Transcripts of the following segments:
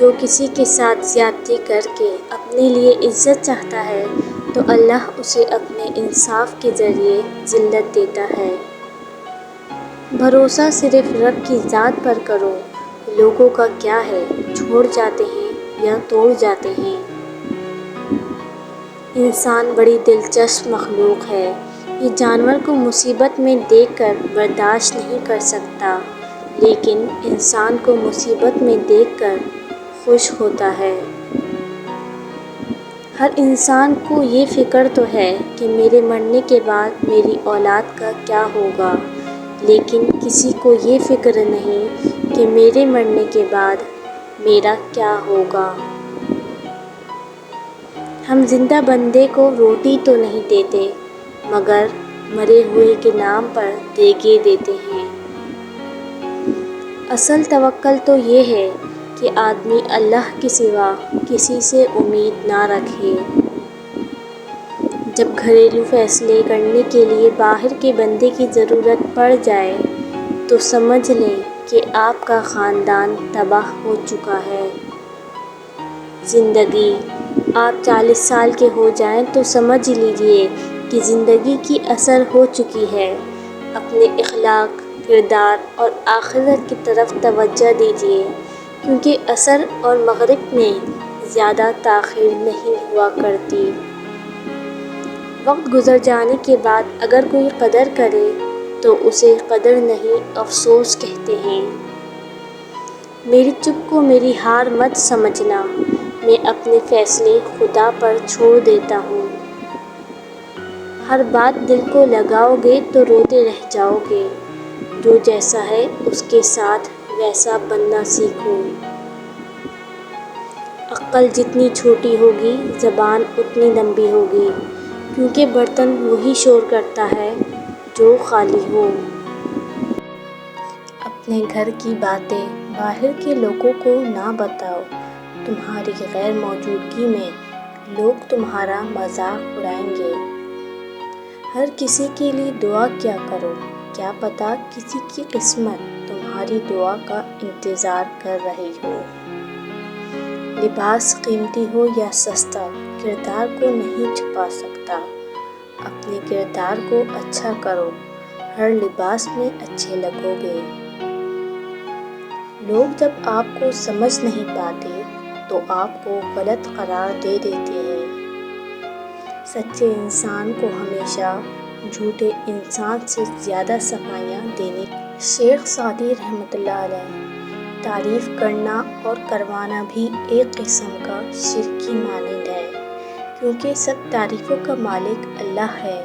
جو کسی کے ساتھ زیادتی کر کے اپنے لیے عزت چاہتا ہے تو اللہ اسے اپنے انصاف کے ذریعے ذلت دیتا ہے۔ بھروسہ صرف رب کی ذات پر کرو، لوگوں کا کیا ہے، چھوڑ جاتے ہیں یا توڑ جاتے ہیں۔ انسان بڑی دلچسپ مخلوق ہے، یہ جانور کو مصیبت میں دیکھ کر برداشت نہیں کر سکتا، لیکن انسان کو مصیبت میں دیکھ کر خوش ہوتا ہے۔ ہر انسان کو یہ فکر تو ہے کہ میرے مرنے کے بعد میری اولاد کا کیا ہوگا، لیکن کسی کو یہ فکر نہیں کہ میرے مرنے کے بعد میرا کیا ہوگا۔ ہم زندہ بندے کو روٹی تو نہیں دیتے، مگر مرے ہوئے کے نام پر دیگیں دیتے ہیں۔ اصل توکل تو یہ ہے کہ آدمی اللہ کے سوا کسی سے امید نہ رکھے۔ جب گھریلو فیصلے کرنے کے لیے باہر کے بندے کی ضرورت پڑ جائے تو سمجھ لیں کہ آپ کا خاندان تباہ ہو چکا ہے۔ زندگی آپ 40 سال کے ہو جائیں تو سمجھ لیجئے کہ زندگی کی اثر ہو چکی ہے۔ اپنے اخلاق، کردار اور آخرت کی طرف توجہ دیجئے، کیونکہ عصر اور مغرب میں زیادہ تاخیر نہیں ہوا کرتی۔ وقت گزر جانے کے بعد اگر کوئی قدر کرے تو اسے قدر نہیں افسوس کہتے ہیں۔ میری چپ کو میری ہار مت سمجھنا، میں اپنے فیصلے خدا پر چھوڑ دیتا ہوں۔ ہر بات دل کو لگاؤ گے تو روتے رہ جاؤ گے، جو جیسا ہے اس کے ساتھ ویسا بننا سیکھو۔ عقل جتنی چھوٹی ہوگی زبان اتنی لمبی ہوگی، کیونکہ برتن وہی شور کرتا ہے جو خالی ہو۔ اپنے گھر کی باتیں باہر کے لوگوں کو نہ بتاؤ، تمہاری غیر موجودگی میں لوگ تمہارا مذاق اڑائیں گے۔ ہر کسی کے لیے دعا کیا کرو، کیا پتہ کسی کی قسمت تمہاری دعا کا انتظار کر رہی ہو۔ لباس قیمتی ہو یا سستا، کردار کو نہیں چھپا سکتا۔ اپنے کردار کو اچھا کرو، ہر لباس میں اچھے لگو گے۔ لوگ جب آپ کو سمجھ نہیں پاتے تو آپ کو غلط قرار دے دیتے ہیں۔ سچے انسان کو ہمیشہ جھوٹے انسان سے زیادہ صفائیاں دینی۔ شیخ سعدی رحمۃ اللہ علیہ: تعریف کرنا اور کروانا بھی ایک قسم کا شرک کی مانند ہے، کیونکہ سب تعریفوں کا مالک اللہ ہے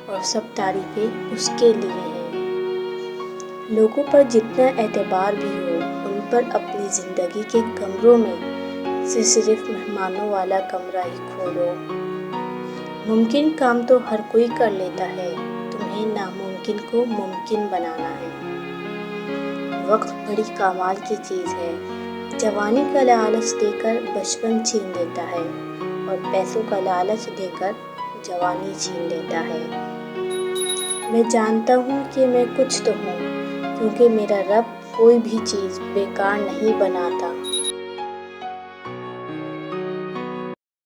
اور سب تعریفیں اس کے لیے ہیں۔ لوگوں پر جتنا اعتبار بھی ہو، ان پر اپنی زندگی کے کمروں میں سے صرف مہمانوں والا کمرہ ہی کھولو۔ ممکن کام تو ہر کوئی کر لیتا ہے، تمہیں ناممکن کو ممکن بنانا ہے۔ وقت بڑی کمال کی چیز ہے، جوانی کا لالچ دے کر بچپن چھین لیتا ہے اور پیسوں کا لالچ دے کر جوانی چھین لیتا ہے۔ میں جانتا ہوں کہ میں کچھ تو ہوں، کیونکہ میرا رب کوئی بھی چیز بیکار نہیں بناتا۔